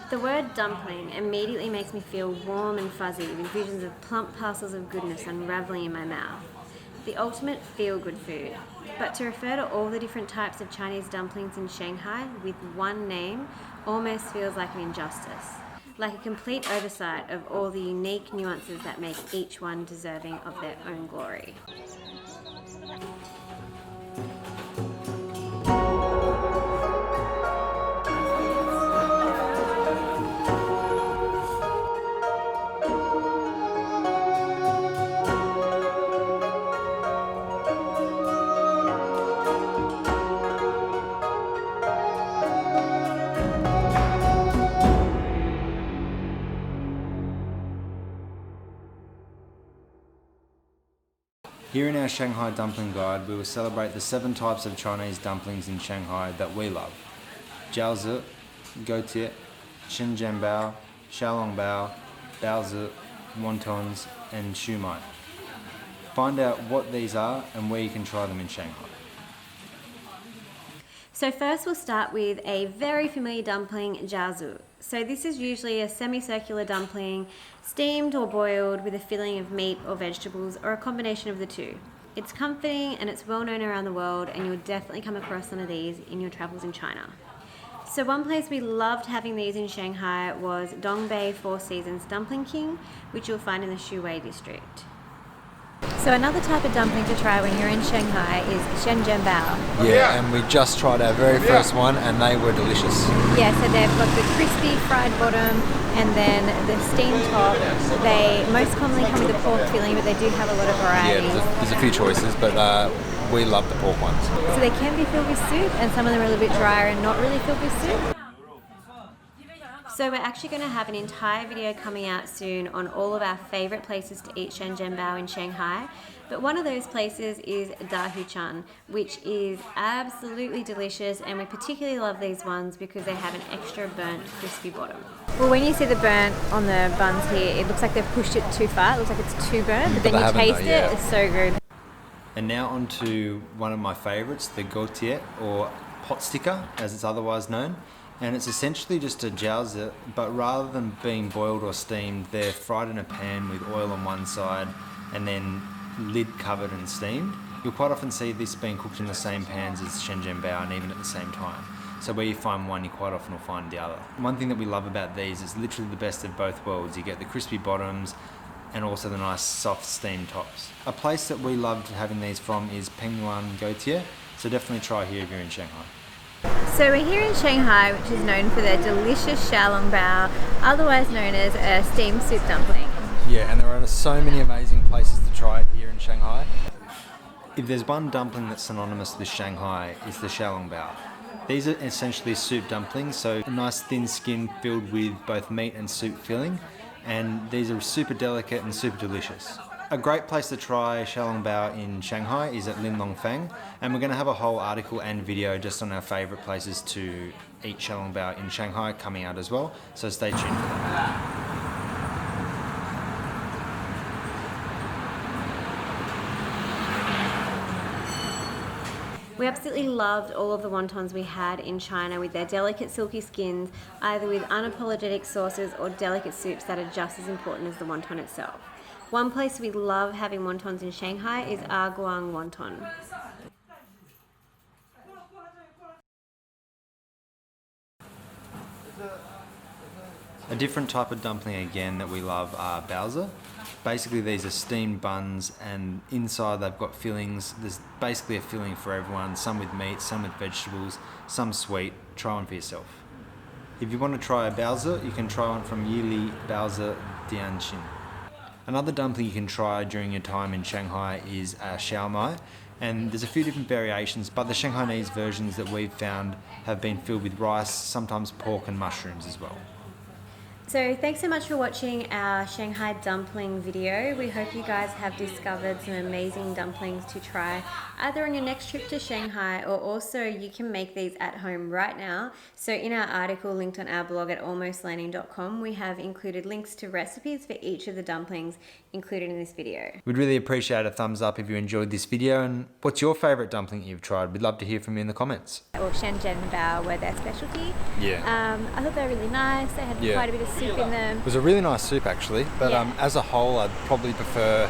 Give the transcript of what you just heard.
The word dumpling immediately makes me feel warm and fuzzy with visions of plump parcels of goodness unravelling in my mouth. The ultimate feel-good food. But to refer to all the different types of Chinese dumplings in Shanghai with one name almost feels like an injustice, like a complete oversight of all the unique nuances that make each one deserving of their own glory. Here in our Shanghai Dumpling Guide, we will celebrate the 7 types of Chinese dumplings in Shanghai that we love. Jiaozi, Guotie, Sheng Jian Bao, Xiao Long Bao, Baozi, Wontons and Siu Mai. Find out what these are and where you can try them in Shanghai. So first we'll start with a very familiar dumpling, jiaozi. So this is usually a semicircular dumpling, steamed or boiled with a filling of meat or vegetables or a combination of the two. It's comforting and it's well known around the world, and you'll definitely come across some of these in your travels in China. So one place we loved having these in Shanghai was Dongbei Four Seasons Dumpling King, which you'll find in the Shuwei district. So another type of dumpling to try when you're in Shanghai is Sheng Jian Bao. Yeah, and we just tried our very first one and they were delicious. Yeah, so they've got the crispy fried bottom and then the steamed top. They most commonly come with a pork filling, but they do have a lot of variety. Yeah, there's a few choices, but we love the pork ones. So they can be filled with soup, and some of them are a little bit drier and not really filled with soup. So we're actually going to have an entire video coming out soon on all of our favourite places to eat Sheng Jian Bao in Shanghai. But one of those places is Dahuchan, which is absolutely delicious, and we particularly love these ones because they have an extra burnt crispy bottom. Well, when you see the burnt on the buns here, it looks like they've pushed it too far. It looks like it's too burnt, but then you taste it, it's so good. And now on to one of my favourites, the Guotie, or pot sticker as it's otherwise known. And it's essentially just a jiaozi, but rather than being boiled or steamed, they're fried in a pan with oil on one side and then lid covered and steamed. You'll quite often see this being cooked in the same pans as Sheng Jian Bao, and even at the same time. So where you find one, you quite often will find the other. One thing that we love about these is literally the best of both worlds. You get the crispy bottoms and also the nice soft steamed tops. A place that we loved having these from is Pengyuan Guotie, so definitely try here if you're in Shanghai. So we're here in Shanghai, which is known for their delicious Xiao Long Bao, otherwise known as a steamed soup dumpling. Yeah, and there are so many amazing places to try it here in Shanghai. If there's one dumpling that's synonymous with Shanghai, it's the Xiao Long Bao. These are essentially soup dumplings, so a nice thin skin filled with both meat and soup filling, and these are super delicate and super delicious. A great place to try Xiao Long Bao in Shanghai is at Linlongfang, and we're going to have a whole article and video just on our favourite places to eat Xiao Long Bao in Shanghai coming out as well, so stay tuned for that. We absolutely loved all of the wontons we had in China with their delicate silky skins, either with unapologetic sauces or delicate soups that are just as important as the wonton itself. One place we love having wontons in Shanghai is Aguang Wonton. A different type of dumpling again that we love are Baozi. Basically these are steamed buns, and inside they've got fillings. There's basically a filling for everyone, some with meat, some with vegetables, some sweet. Try one for yourself. If you want to try a Baozi, you can try one from Yili Baozi Dianxin. Another dumpling you can try during your time in Shanghai is Shao Mai, and there's a few different variations, but the Shanghainese versions that we've found have been filled with rice, sometimes pork and mushrooms as well. So thanks so much for watching our Shanghai dumpling video. We hope you guys have discovered some amazing dumplings to try either on your next trip to Shanghai, or also you can make these at home right now. So in our article linked on our blog at almostlanding.com, we have included links to recipes for each of the dumplings included in this video. We'd really appreciate a thumbs up if you enjoyed this video, and what's your favourite dumpling you've tried? We'd love to hear from you in the comments. Or Sheng Jian Bao were their specialty. Yeah. I thought they were really nice. They had quite a bit of soup in them. It was a really nice soup actually, but Yeah. as a whole I'd probably prefer